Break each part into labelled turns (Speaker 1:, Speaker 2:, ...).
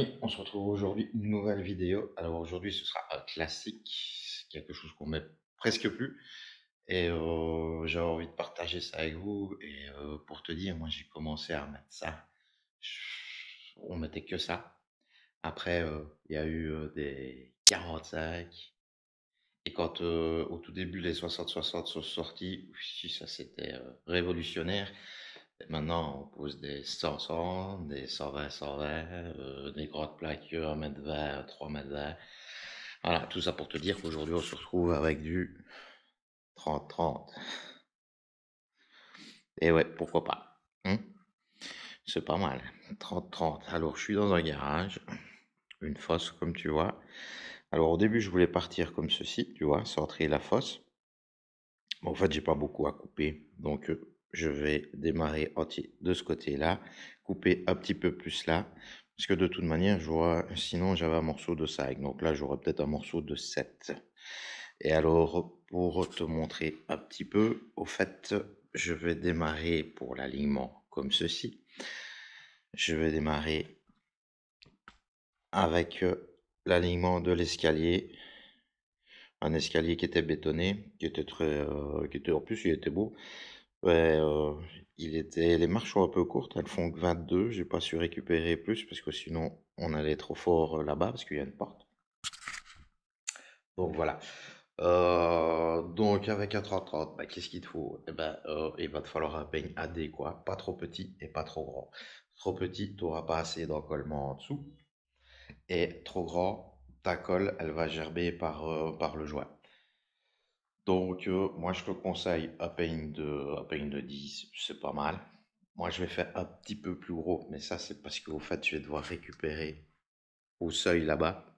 Speaker 1: amis, on se retrouve aujourd'hui une nouvelle vidéo. Alors aujourd'hui ce sera un classique, quelque chose qu'on met presque plus. Et j'avais envie de partager ça avec vous. Et pour te dire, moi j'ai commencé à mettre ça. On mettait que ça. Après, il y a eu des 45. Et quand au tout début les 60-60 sont sortis, oui, ça c'était révolutionnaire. Et maintenant on pose des 100-100, des 120-120, des grosses plaques 1 m 20, 3 m 20. Voilà, tout ça pour te dire qu'aujourd'hui on se retrouve avec du 30-30. Et ouais, pourquoi pas, hein. C'est pas mal, 30-30. Alors je suis dans un garage, une fosse comme tu vois. Alors au début je voulais partir comme ceci, tu vois, centrer la fosse. Bon, en fait, j'ai pas beaucoup à couper, donc je vais démarrer entier de ce côté-là, couper un petit peu plus là, parce que de toute manière, sinon j'avais un morceau de 5, donc là j'aurais peut-être un morceau de 7. Et alors, pour te montrer un petit peu, au fait, je vais démarrer pour l'alignement comme ceci. Je vais démarrer avec l'alignement de l'escalier, un escalier qui était bétonné, qui était en plus, il était beau. Ouais, les marches sont un peu courtes, elles font que 22. J'ai pas su récupérer plus parce que sinon on allait trop fort là-bas parce qu'il y a une porte. Donc voilà. Donc avec un 30-30, bah, qu'est-ce qu'il te faut? Eh ben, il va te falloir un peigne adéquat, pas trop petit et pas trop grand. Trop petit, tu n'auras pas assez d'encollement en dessous. Et trop grand, ta colle, elle va gerber par le joint. Donc, moi, je te conseille un peigne de 10, c'est pas mal. Moi, je vais faire un petit peu plus gros, mais ça, c'est parce qu'au fait, je vais devoir récupérer au seuil là-bas.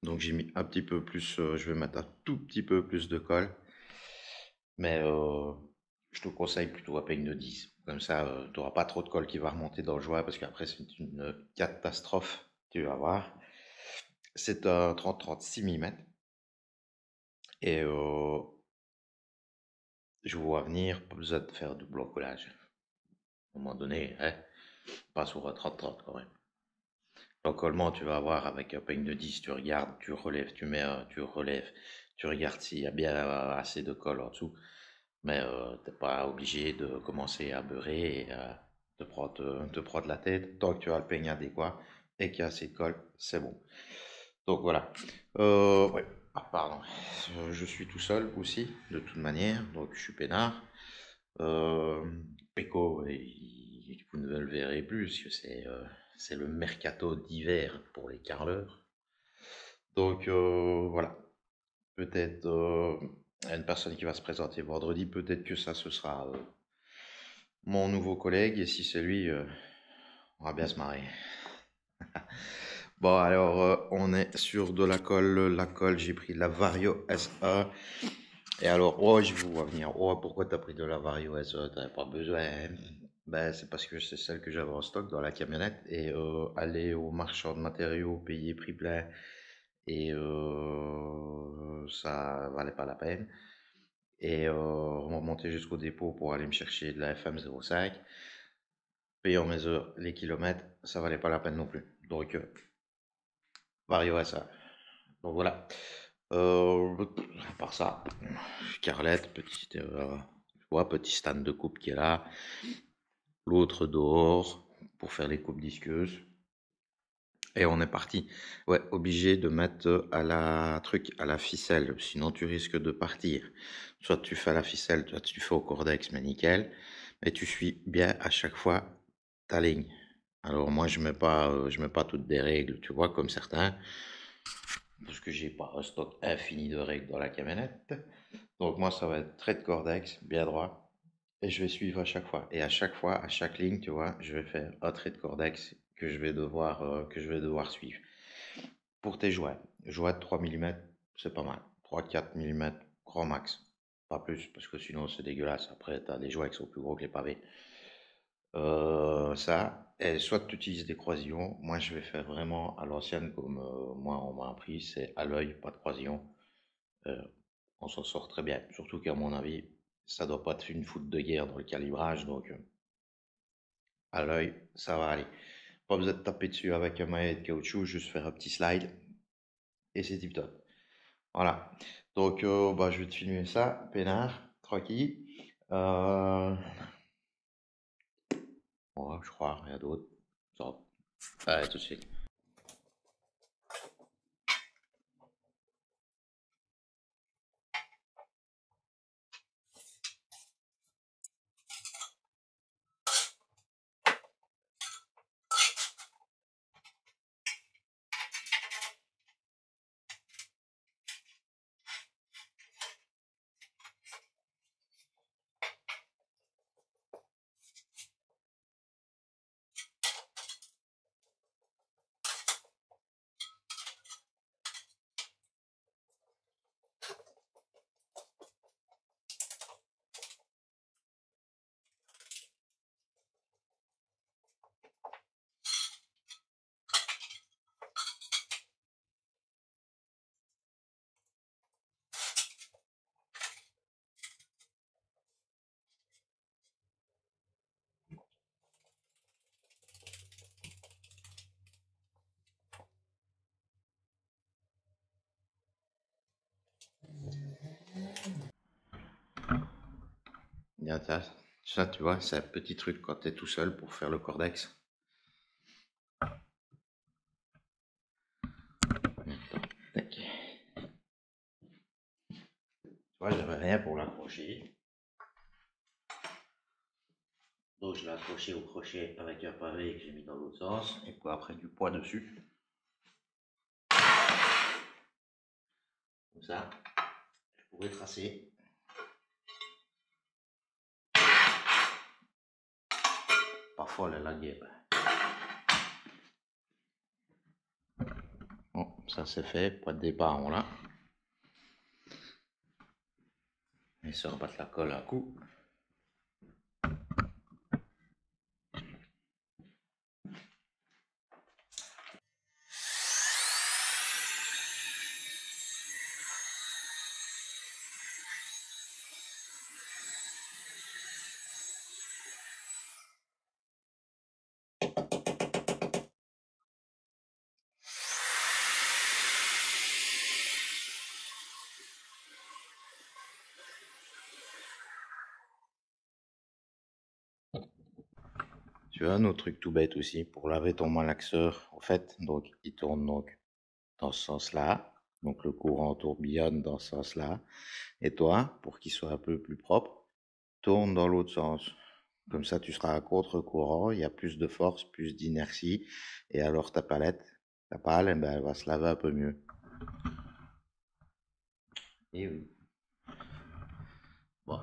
Speaker 1: Donc, j'ai mis un petit peu plus, je vais mettre un tout petit peu plus de colle. Mais je te conseille plutôt un peigne de 10. Comme ça, tu n'auras pas trop de colle qui va remonter dans le joint, parce qu'après, c'est une catastrophe, tu vas voir. C'est un 30-36 mm. Et je vois venir, pas besoin de faire de bloc collage. À un moment donné, hein, pas sur un 30-30 quand même. L'encollement, tu vas avoir avec un peigne de 10, tu regardes, tu relèves, tu relèves, tu regardes s'il y a bien assez de colle en dessous. Mais t'es pas obligé de commencer à beurrer et te prendre la tête. Tant que tu as le peigne adéquat et qu'il y a assez de colle, c'est bon. Donc voilà. Ouais. Ah, pardon. Je suis tout seul aussi, de toute manière, donc je suis peinard. Euh, Peko, vous ne le verrez plus, parce que c'est le mercato d'hiver pour les carleurs. Donc voilà, peut-être une personne qui va se présenter vendredi, peut-être que ça ce sera mon nouveau collègue, et si c'est lui, on va bien se marrer. Bon, alors on est sur de la colle. La colle, j'ai pris de la Vario SE. Et alors, oh, je vous vois venir. Oh, pourquoi t'as pris de la Vario SE? T'avais pas besoin, hein. Ben, c'est parce que c'est celle que j'avais en stock dans la camionnette. Et aller au marchand de matériaux, payer prix plein, et ça valait pas la peine. Et remonter jusqu'au dépôt pour aller me chercher de la FM05, payant mes heures, les kilomètres, ça valait pas la peine non plus. Donc, Vario SE. Donc voilà. À part ça, Carlette, tu vois, petit stand de coupe qui est là. L'autre dehors pour faire les coupes disqueuses. Et on est parti. Ouais, obligé de mettre à la ficelle, sinon tu risques de partir. Soit tu fais à la ficelle, soit tu fais au cordex, mais nickel. Mais tu suis bien à chaque fois ta ligne. Alors moi je mets pas toutes des règles, tu vois, comme certains, parce que j'ai pas un stock infini de règles dans la camionnette. Donc moi ça va être trait de cordex, bien droit, et je vais suivre à chaque fois. Et à chaque fois, à chaque ligne, tu vois, je vais faire un trait de cordex que je vais devoir suivre. Pour tes jouets de 3 mm, c'est pas mal. 3-4 mm, grand max. Pas plus, parce que sinon c'est dégueulasse. Après, tu as des jouets qui sont plus gros que les pavés. Ça, et soit tu utilises des croisillons. Moi, je vais faire vraiment à l'ancienne, comme moi on m'a appris, c'est à l'œil, pas de croisillon. Euh, on s'en sort très bien. Surtout qu'à mon avis, ça doit pas être une foudre de guerre dans le calibrage, donc à l'œil, ça va aller. Pas besoin de taper dessus avec un maillet de caoutchouc, juste faire un petit slide et c'est tip top. Voilà. Donc, bah, je vais te filmer ça, peinard, tranquille. Ouais, je crois, rien d'autre. Ça va. Allez, tout de suite. Bien, ça, tu vois, c'est un petit truc quand tu es tout seul pour faire le cordex. Attends, tac. Tu vois, j'avais rien pour l'accrocher. Donc, je l'ai accroché au crochet avec un pavé que j'ai mis dans l'autre sens. Et puis après, du poids dessus. Comme ça, je pourrais tracer. Parfois, la lague. Bon, ça c'est fait. Poids de départ, on l'a. Et se rebattre la colle à coup. Tu as un autre truc tout bête aussi pour laver ton malaxeur. En fait, donc il tourne donc dans ce sens-là. Donc le courant tourbillonne dans ce sens-là. Et toi, pour qu'il soit un peu plus propre, tourne dans l'autre sens. Comme ça, tu seras à contre-courant, il y a plus de force, plus d'inertie. Et alors ta palette, ta pale, eh ben, elle va se laver un peu mieux. Et oui. Bon.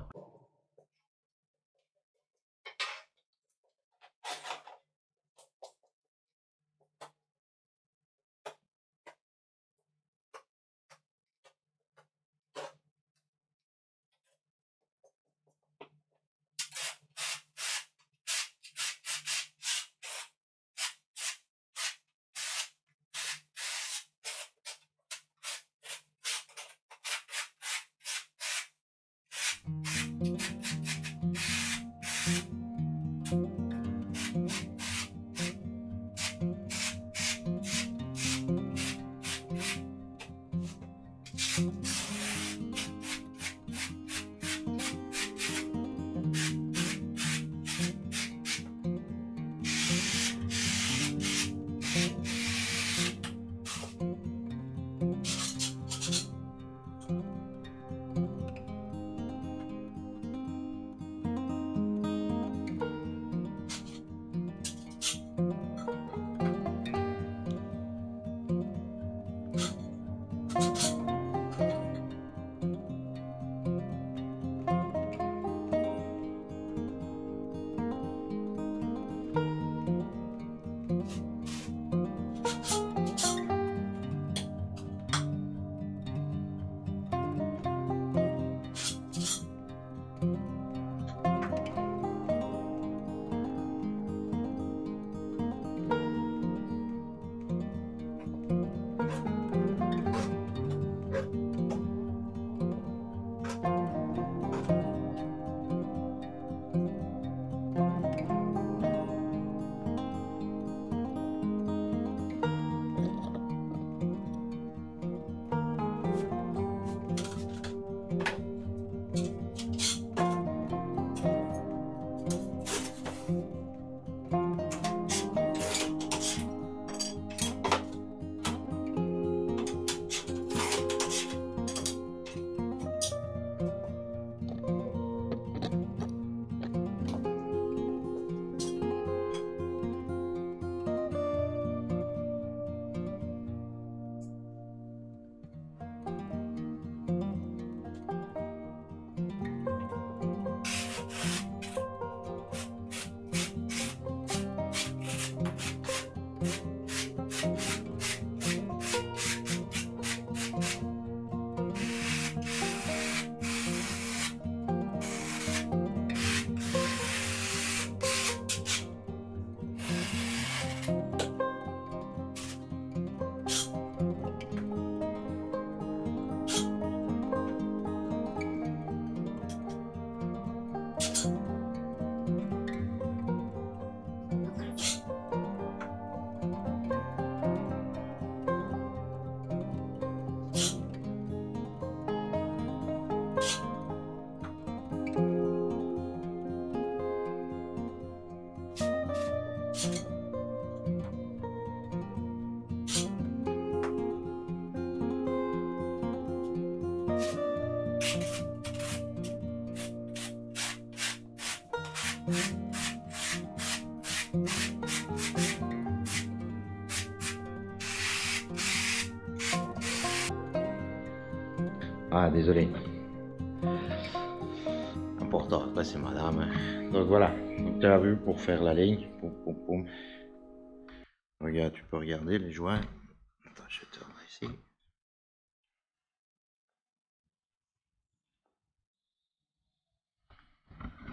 Speaker 1: Ah, désolé. Important, après c'est madame. Donc voilà, donc tu as vu pour faire la ligne. Poum, poum, poum. Regarde, tu peux regarder les joints. Attends, je vais te montrer ici.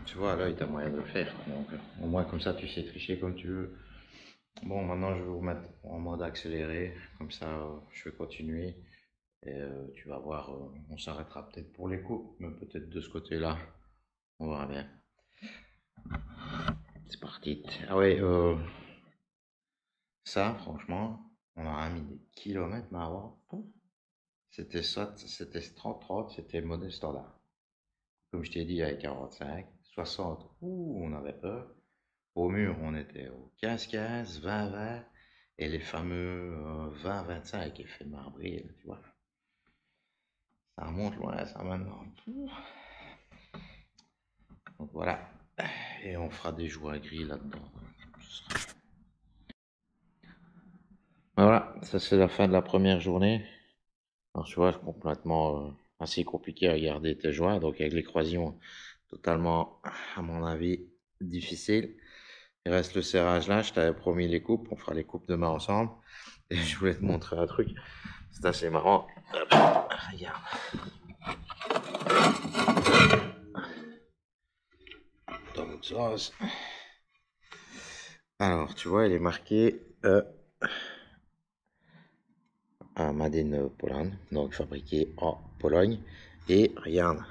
Speaker 1: Tu vois, là, il y a moyen de le faire. Donc, au moins, comme ça, tu sais tricher comme tu veux. Bon, maintenant, je vais vous mettre en mode accéléré. Comme ça, je vais continuer. Et tu vas voir, on s'arrêtera peut-être pour les coupes, mais peut-être de ce côté-là. On verra bien. C'est parti. Ah ouais, ça, franchement, on aura mis des kilomètres, mais avant, c'était 30-30, c'était le modèle standard. Comme je t'ai dit, avec 45, 60, ouh, on avait peur. Au mur, on était au 15-15, 20-20, et les fameux 20-25 effet marbré, tu vois. Ça remonte loin, ça maintenant. Donc voilà. Et on fera des joies gris là-dedans. Voilà, ça c'est la fin de la première journée. Alors tu vois, c'est complètement assez compliqué à garder tes joints, donc avec les croisillons totalement, à mon avis, difficile. Il reste le serrage là, je t'avais promis les coupes, on fera les coupes demain ensemble. Et je voulais te montrer un truc, c'est assez marrant. Hop, regarde. Dans l'autre sens. Alors, tu vois, il est marqué Made in Poland, donc fabriqué en Pologne. Et regarde,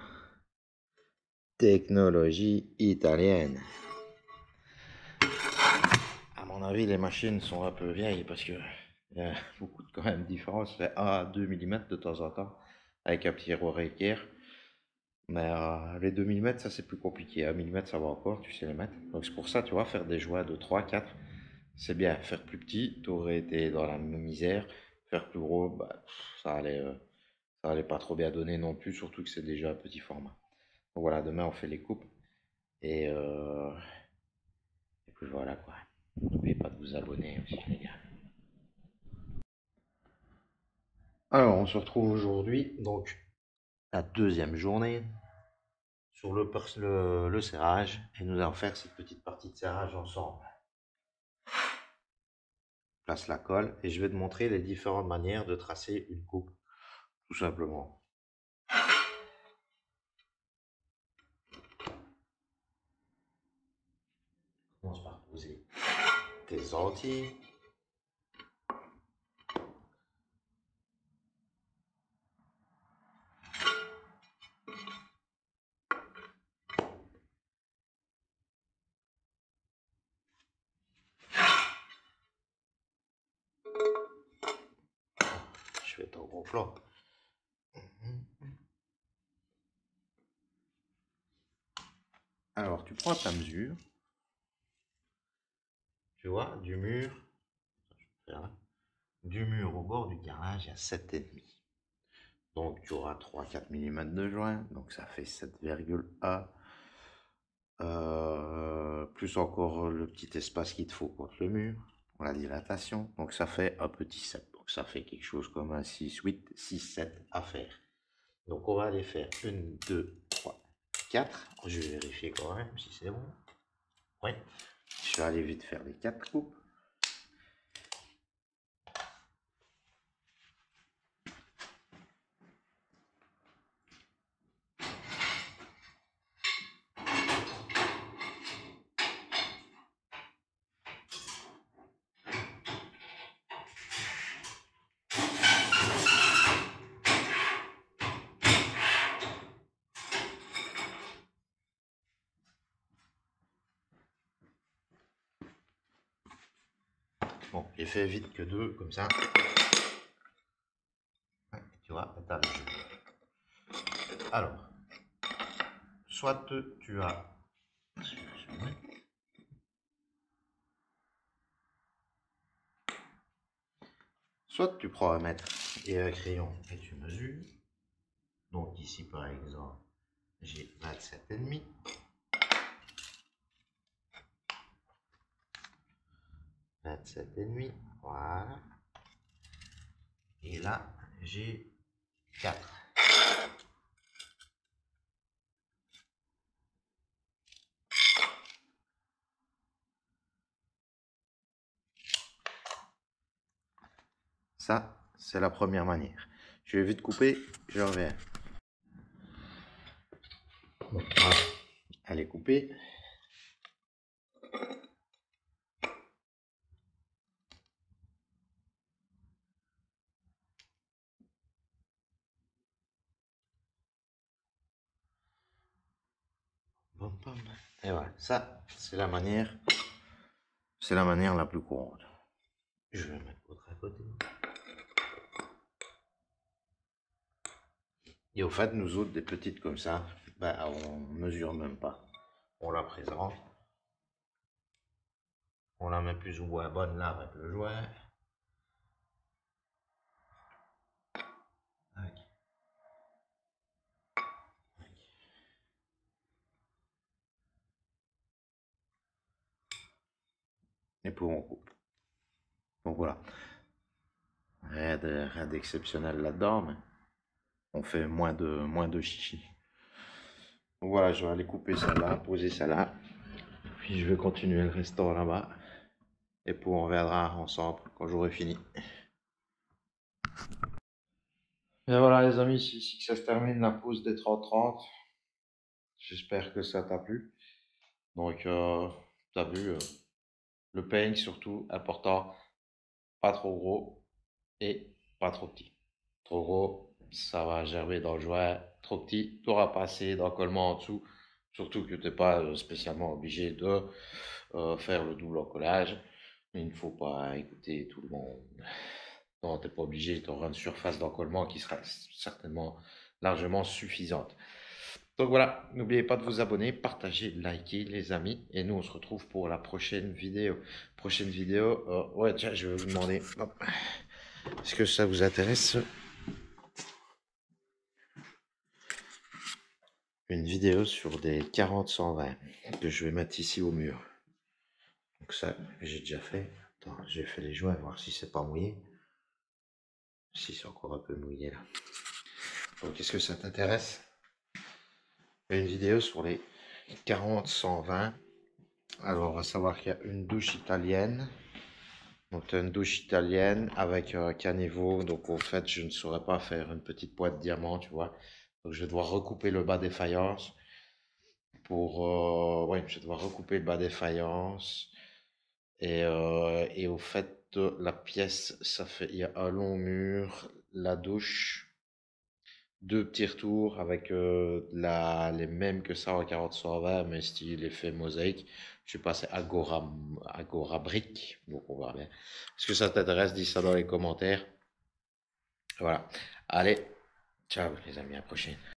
Speaker 1: technologie italienne. À mon avis, les machines sont un peu vieilles parce que il y a beaucoup de quand même différence. C'est 1 à 2 mm de temps en temps avec un petit équerre. Mais les 2 mm, ça c'est plus compliqué. 1 mm, ça va encore, tu sais les mettre. Donc c'est pour ça, tu vois, faire des joints de 3, 4, c'est bien. Faire plus petit, tu aurais été dans la misère. Faire plus gros, bah, ça allait pas trop bien donner non plus, surtout que c'est déjà un petit format. Donc voilà, demain on fait les coupes. Et, euh, et puis voilà quoi. N'oubliez pas de vous abonner aussi les gars. Alors on se retrouve aujourd'hui, donc la deuxième journée sur le serrage. Et nous allons faire cette petite partie de serrage ensemble. Place la colle et je vais te montrer les différentes manières de tracer une coupe, tout simplement. Commence par poser tes entiers. Je fais ton gros plan. Alors tu prends ta mesure, tu vois, du mur au bord du carrelage, il y a 7,5. Donc tu auras 3-4 mm de joint, donc ça fait 7,1. Plus encore le petit espace qu'il te faut contre le mur, pour la dilatation. Donc ça fait un petit 7. Donc ça fait quelque chose comme un 6, 8, 6, 7 à faire. Donc on va aller faire 1, 2, 3, 4. Je vais vérifier quand même si c'est bon. Oui. Je vais aller vite faire les 4 coupes. Bon, j'ai fait vite que 2, comme ça. Tu vois, t'as le jeu. Alors, soit tu as... Soit tu prends un mètre et un crayon et tu mesures. Donc ici par exemple, j'ai 27,5. 27,5. Voilà. Et là, j'ai 4. Ça, c'est la première manière. Je vais vite couper, je reviens. Voilà. Elle est coupée. Et voilà, ça, c'est la manière la plus courante. Je vais mettre l'autre à côté. Et au fait, nous autres, des petites comme ça, ben, on mesure même pas. On la présente. On la met plus ou moins bonne là avec le jouet. Et puis on coupe. Donc voilà. Rien d'exceptionnel là-dedans, mais on fait moins de chichi. Donc voilà, je vais aller couper ça là, poser ça là. Puis je vais continuer le restant là-bas. Et puis on reviendra ensemble quand j'aurai fini. Et voilà les amis, c'est ici que ça se termine la pause des 30-30. J'espère que ça t'a plu. Donc, t'as vu, le paint surtout, important, pas trop gros et pas trop petit. Trop gros, ça va gerber dans le jouet. Trop petit, tu auras pas assez d'encollement en dessous. Surtout que tu n'es pas spécialement obligé de faire le double encollage. Il ne faut pas écouter tout le monde. Non, tu n'es pas obligé, tu auras une surface d'encollement qui sera certainement largement suffisante. Donc voilà, n'oubliez pas de vous abonner, partager, liker les amis. Et nous, on se retrouve pour la prochaine vidéo. Prochaine vidéo, ouais, tiens, je vais vous demander, est-ce que ça vous intéresse? Une vidéo sur des 40-120 que je vais mettre ici au mur. Donc ça, j'ai déjà fait. Attends, j'ai fait les joints, voir si c'est pas mouillé. Si c'est encore un peu mouillé là. Donc est-ce que ça t'intéresse? Une vidéo sur les 40-120. Alors, on va savoir qu'il y a une douche italienne. Donc, tu as une douche italienne avec caniveau. Donc, au fait, je ne saurais pas faire une petite boîte diamant, tu vois. Donc, je vais devoir recouper le bas des faïences. Ouais, je vais devoir recouper le bas des faïences. Et au fait, la pièce, il y a un long mur, la douche, deux petits retours avec les mêmes que ça en 40-120, mais style effet mosaïque. Je suis passé Agora Brick, donc on va bien. Est-ce que ça t'intéresse? Dis ça dans les commentaires. Voilà. Allez, ciao les amis, à la prochaine.